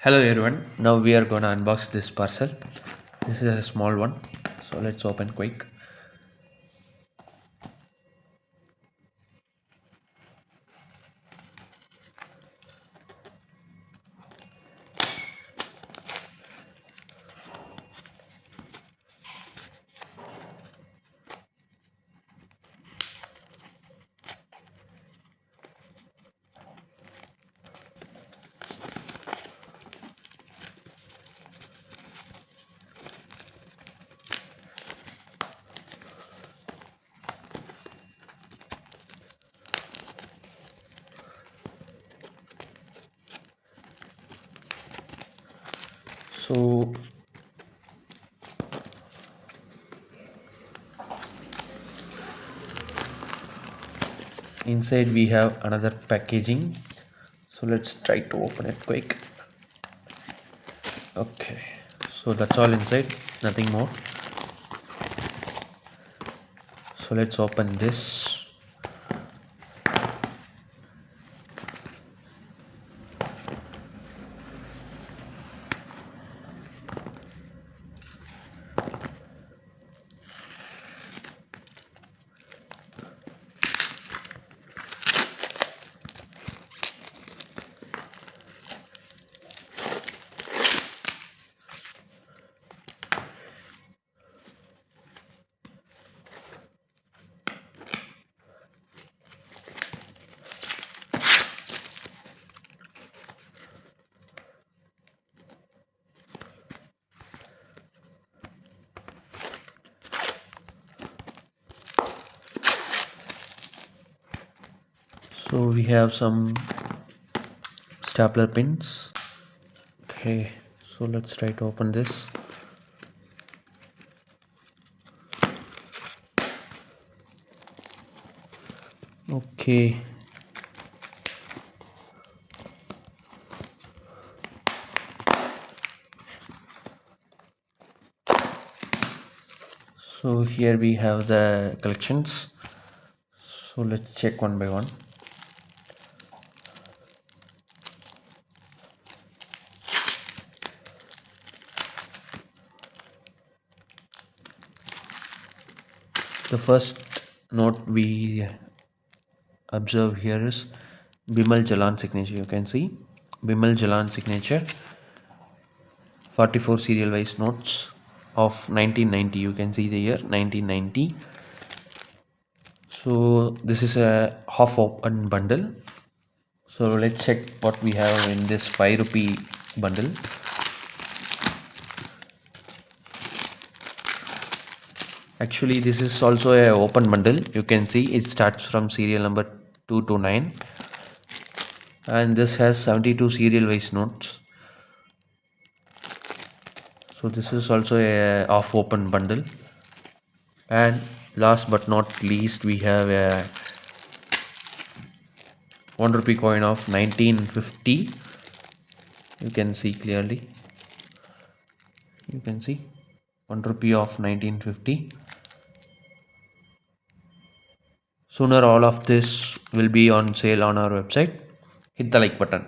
Hello everyone, now we are gonna unbox this parcel. This is a small one, so let's open quick. So inside we have another packaging, so let's try to open it quick. Okay, so that's all inside, nothing more. So let's open this. So we have some stapler pins. Okay, so let's try to open this. Okay, so here we have the collections. So let's check one by one. The first note we observe here is Bimal Jalan signature. You can see Bimal Jalan signature, 44 serial wise notes of 1990. You can see the year 1990. So this is a half open bundle. So let's check what we have in this 5 rupee bundle. Actually, this is also a open bundle. You can see it starts from serial number 2 to 9, and this has 72 serial wise notes. So this is also a off open bundle. And last but not least, we have a 1 rupee coin of 1950. You can see clearly. You can see 1 rupee of 1950. Sooner all of this will be on sale on our website. Hit the like button.